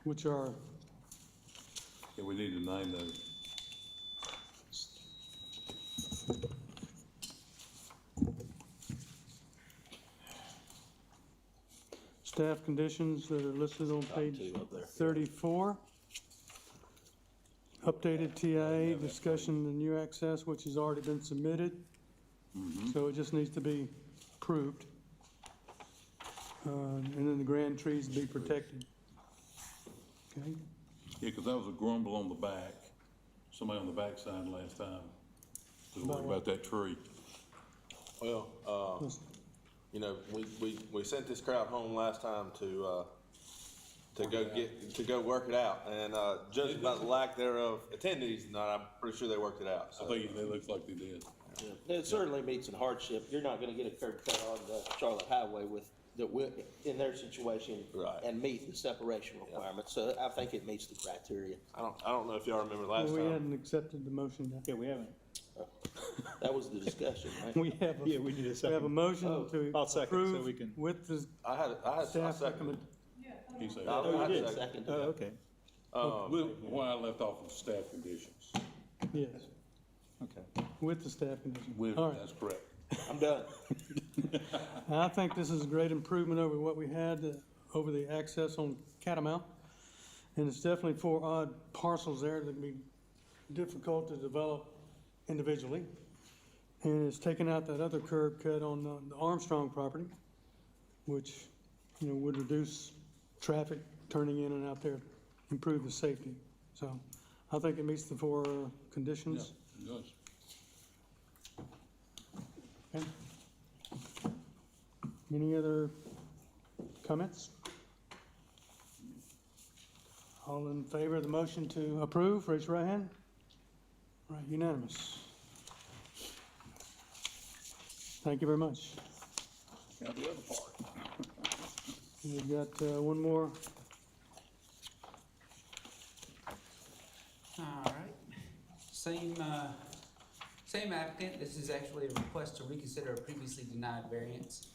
Which are, Yeah, we need to name those. staff conditions that are listed on page two up there. 34. Updated TIA discussion and new access, which has already been submitted. So it just needs to be approved. And then the grand trees be protected. Okay, Yeah, because that was a grumble on the back. Somebody on the back side last time was worried about that tree. Well, you know, we sent this crowd home last time to go work it out, and judging by the lack thereof attendees, I'm pretty sure they worked it out. I So. think it looks like they did. It certainly meets a hardship. You're not gonna get a curb cut on the Charlotte Highway in their situation. Right. And meet the separation requirements, so I think it meets the criteria. I don't know if y'all remember last well, we time. hadn't accepted the motion yet. Yeah, we haven't. That was the discussion, right? We have, Yeah, we need a we second. have a motion to I'll second, so approve we can- with the I staff seconded. recommend. He said, Oh, you did second. second. Oh, okay. Why I left off of staff conditions. Yes, Okay. with the staff condition. With, that's correct. I'm done. I think this is a great improvement over what we had, over the access on Catamount. And it's definitely 4 odd parcels there that can be difficult to develop individually. And it's taken out that other curb cut on the Armstrong property, which, you know, would reduce traffic turning in and out there, improve the safety. So I think it meets the 4 conditions. Yeah, it does. Okay. Any other comments? All in favor of the motion to approve, raise your right hand. Right, unanimous. Thank you very much. Now the other part. We've got one more. All right, same applicant. This is actually a request to reconsider a previously denied variance.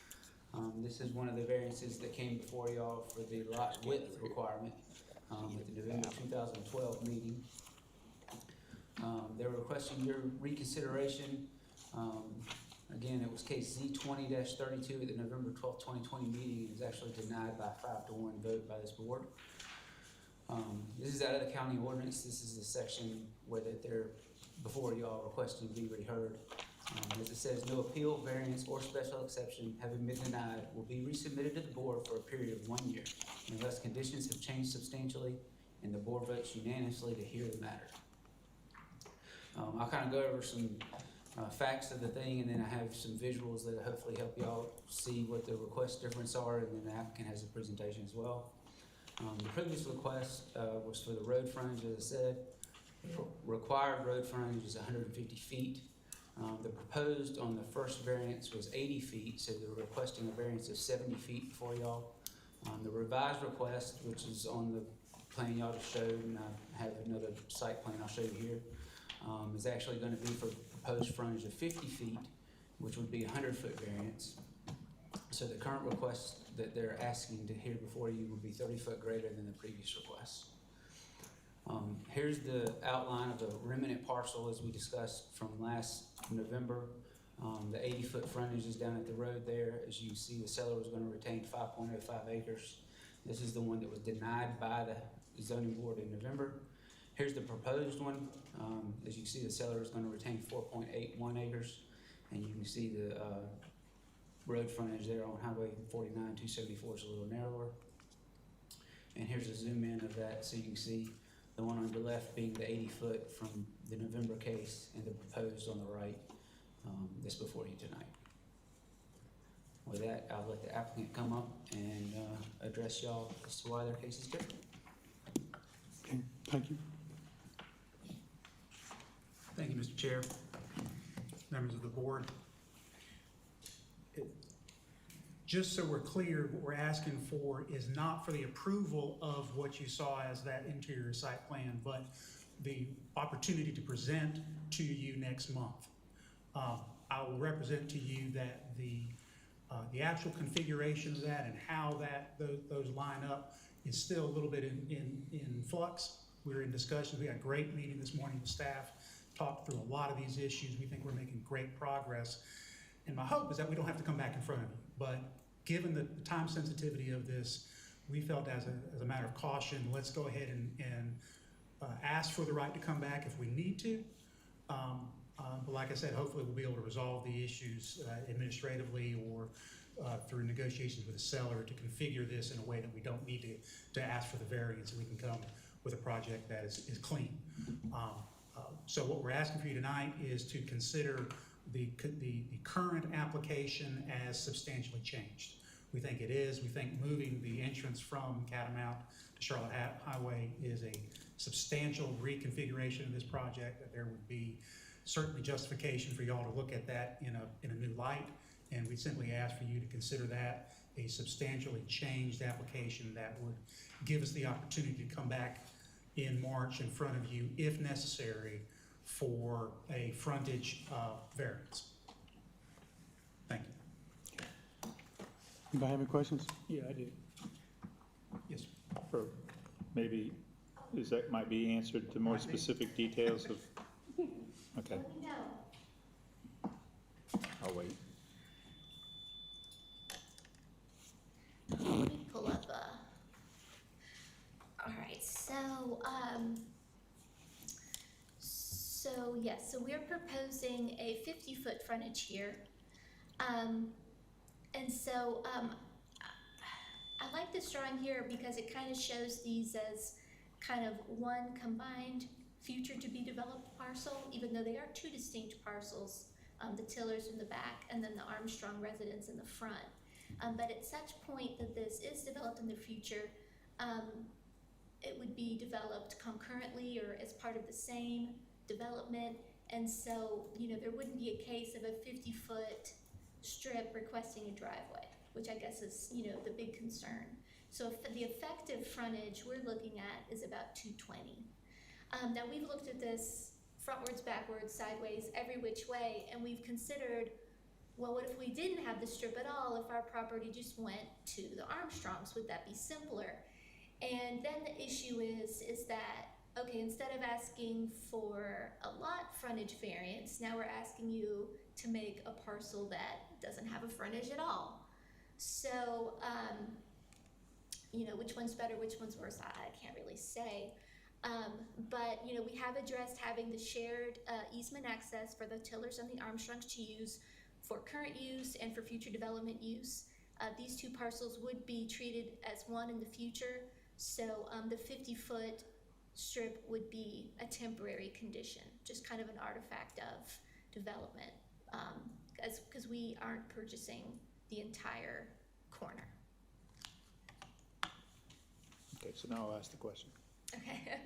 This is one of the variances that came before y'all for the lot width requirement at the November 2012 meeting. They were requesting your reconsideration. Again, it was case Z20-32 at the November 12, 2020 meeting. It was actually denied by a 5-1 vote by this board. This is out of the county ordinance. This is the section where they're before y'all requesting to be reheard. As it says, no appeal, variance, or special exception having been denied will be resubmitted to the board for a period of 1 year unless conditions have changed substantially and the board votes unanimously to hear the matter. I'll kind of go over some facts of the thing, and then I have some visuals that hopefully help y'all see what the request difference are, and then the applicant has a presentation as well. The previous request was for the road frontage, as I said. Required road frontage is 150 feet. The proposed on the first variance was 80 feet, so they're requesting a variance of 70 feet before y'all. The revised request, which is on the plan y'all just showed, and I have another site plan I'll show you here, is actually going to be for proposed frontage of 50 feet, which would be a 100-foot variance. So the current request that they're asking to hear before you would be 30 foot greater than the previous request. Here's the outline of the remnant parcel as we discussed from last November. The 80-foot frontage is down at the road there. As you can see, the seller was going to retain 5.05 acres. This is the one that was denied by the zoning board in November. Here's the proposed one. As you can see, the seller is going to retain 4.81 acres, and you can see the road frontage there on Highway 49, 274 is a little narrower. And here's a zoom in of that, so you can see the one on the left being the 80-foot from the November case, and the proposed on the right that's before you tonight. With that, I'll let the applicant come up and address y'all as to why their case is different. Okay, thank you. Thank you, Mr. Chair, members of the board. Just so we're clear, what we're asking for is not for the approval of what you saw as that interior site plan, but the opportunity to present to you next month. I will represent to you that the actual configuration of that and how those line up is still a little bit in flux. We're in discussions. We had a great meeting this morning with staff, talked through a lot of these issues. We think we're making great progress. And my hope is that we don't have to come back in front of you. But given the time sensitivity of this, we felt as a matter of caution, let's go ahead and ask for the right to come back if we need to. But like I said, hopefully we'll be able to resolve the issues administratively or through negotiations with the seller to configure this in a way that we don't need to ask for the variance, and we can come with a project that is clean. So what we're asking for you tonight is to consider the current application as substantially changed. We think it is. We think moving the entrance from Catamount to Charlotte Highway is a substantial reconfiguration of this project, that there would be certainly justification for y'all to look at that in a new light, and we simply ask for you to consider that a substantially changed application that would give us the opportunity to come back in March in front of you if necessary for a frontage variance. Thank you. Anybody have any questions? Yeah, I do. Yes. For maybe is that might be answered to more specific details of, okay, Let me know. I'll wait. Let me pull up, all right, so we're proposing a 50-foot frontage here. And so, I like this drawing here because it kind of shows these as kind of one combined future to be developed parcel, even though they are two distinct parcels, the Tillers in the back and then the Armstrong residence in the front. But at such point that this is developed in the future, it would be developed concurrently or as part of the same development. And so, there wouldn't be a case of a 50-foot strip requesting a driveway, which I guess is, the big concern. So if the effective frontage we're looking at is about 220. Now we've looked at this frontwards, backwards, sideways, every which way, and we've considered, well, what if we didn't have the strip at all? If our property just went to the Armstrongs, would that be simpler? And then the issue is that, okay, instead of asking for a lot frontage variance, now we're asking you to make a parcel that doesn't have a frontage at all. So, which one's better, which one's worse, I can't really say. But, we have addressed having the shared easement access for the Tillers and the Armstrongs to use for current use and for future development use. These two parcels would be treated as one in the future. So the 50-foot strip would be a temporary condition, just kind of an artifact of development, because we aren't purchasing the entire corner. Okay, so now I'll ask the question. Okay.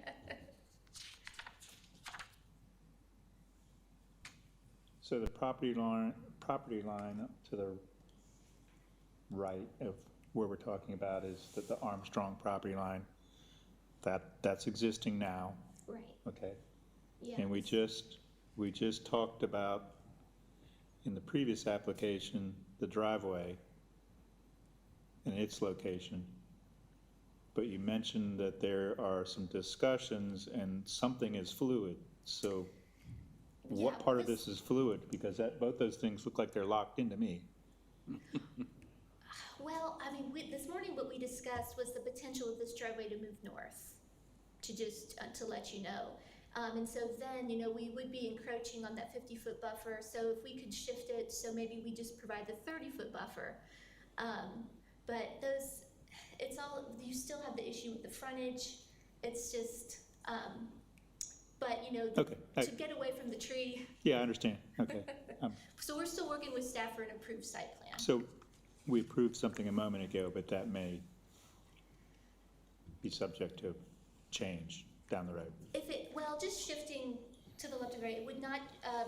So the property line to the right of where we're talking about is that the Armstrong property line, that's existing now, Right. okay? Yeah. And we just talked about, in the previous application, the driveway and its location. But you mentioned that there are some discussions and something is fluid. So what Yeah, part of this is fluid? Because both those things look like they're locked into me. Well, this morning what we discussed was the potential of this driveway to move north, to let you know. And so then, we would be encroaching on that 50-foot buffer. So if we could shift it, so maybe we just provide the 30-foot buffer. But you still have the issue with the frontage. It's just, Okay. to get away from the tree. Yeah, I understand. Okay. So we're still working with staff for an approved site plan. So we approved something a moment ago, but that may be subject to change down the road. Just shifting to the left and right, it would not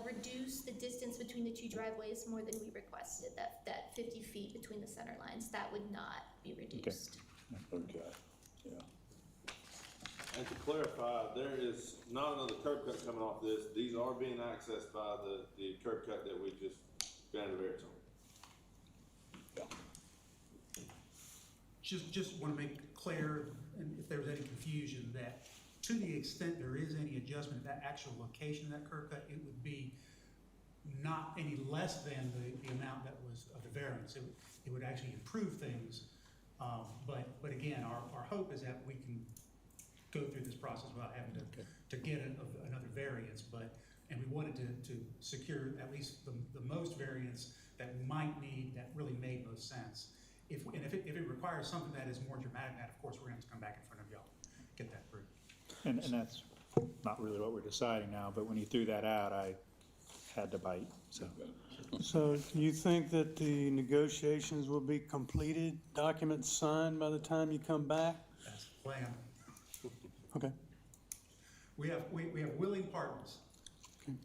reduce the distance between the two driveways more than we requested, that 50 feet between the center lines. That would not be reduced. Okay, yeah. And to clarify, there is not another curb cut coming off this. These are being accessed by the curb cut that we just granted variance on. Just want to make clear, and if there was any confusion, that to the extent there is any adjustment of that actual location of that curb cut, it would be not any less than the amount that was of the variance. It would actually improve things. But again, our hope is that we can go through this process without having to get another variance. And we wanted to secure at least the most variance that we might need that really made most sense. If it requires something that is more dramatic, that of course we're going to come back in front of y'all, get that through. And that's not really what we're deciding now, but when you threw that out, I had to bite, so. So you think that the negotiations will be completed, documents signed by the time you come back? That's the plan. Okay. We have willing partners. Okay.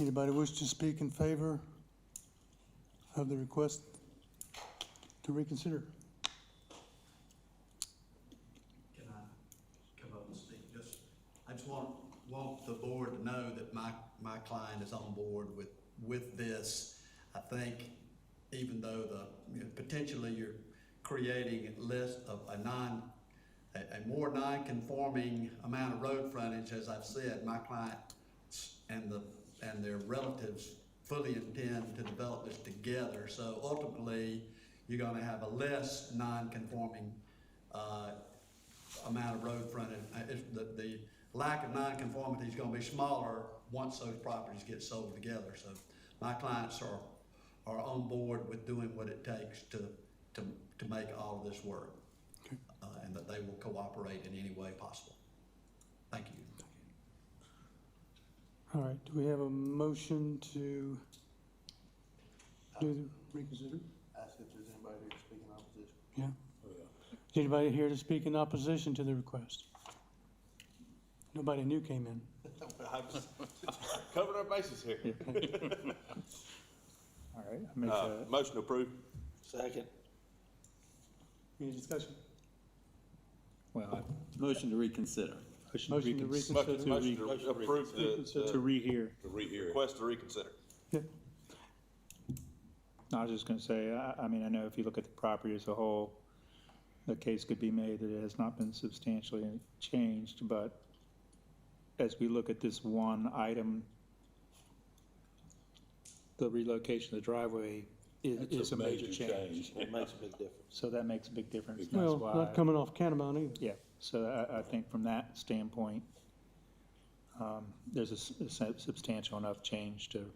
Anybody wish to speak in favor of the request to reconsider? Can I come up and speak? I just want the board to know that my client is on board with this. I think even though potentially you're creating a list of a more non-conforming amount of road frontage. As I've said, my clients and their relatives fully intend to develop this together. So ultimately, you're gonna have a less non-conforming amount of road frontage. The lack of non-conformity is gonna be smaller once those properties get sold together. So my clients are on board with doing what it takes to make all of this work. And that they will cooperate in any way possible. Thank you. All right, do we have a motion to do the reconsider? Ask if there's anybody here to speak in opposition. Yeah. Is anybody here to speak in opposition to the request? Nobody new came in. I'm just covering our bases here. All right, I make a, Motion approved. Second. Any discussion? well, Motion to reconsider. Motion to reconsider. Motion to approve to rehear. the request to reconsider. Yeah. No, I was just gonna say, I mean, I know if you look at the property as a whole, the case could be made that it has not been substantially changed, but as we look at this one item, the relocation of the driveway is a major change. It makes a big difference. So that makes a big difference. That's Well, why, not coming off Catamount either. yeah, so I think from that standpoint, there's a substantial enough change to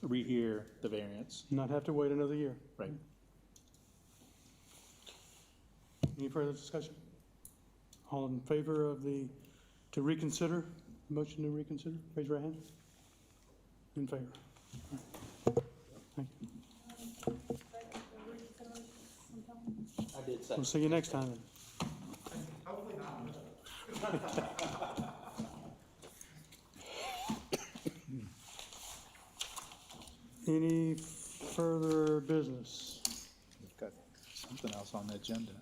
rehear the variance. Not have to wait another year. Right. Any further discussion? All in favor of to reconsider, motion to reconsider, raise your hand. In favor. Thank you. I did say. We'll see you next time then. Hopefully not. Any further business? We've got something else on the agenda.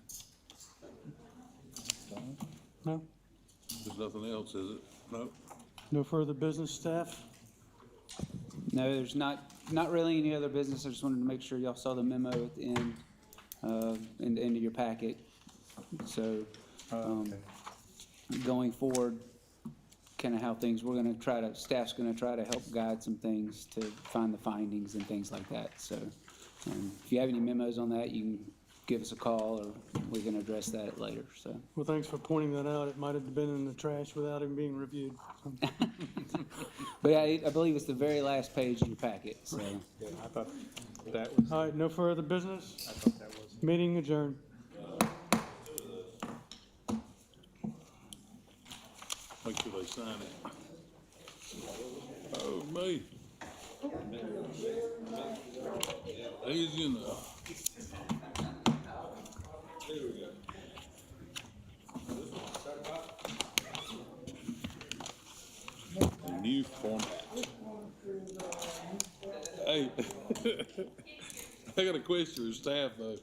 No? There's nothing else, is it? No? No further business, staff? No, there's not really any other business. I just wanted to make sure y'all saw the memo at the end, in the end of your packet. So, going forward, kind of how things, staff's gonna try to help guide some things to find the findings and things like that. So, if you have any memos on that, you can give us a call or we can address that later, so. Well, thanks for pointing that out. It might have been in the trash without even being reviewed. But yeah, I believe it's the very last page of your packet, so. Yeah, I thought that was, All right, no further business? I thought that was. Meeting adjourned. Make sure they sign it. Oh, me. Easy enough. New format. Hey, I got a question for staff though.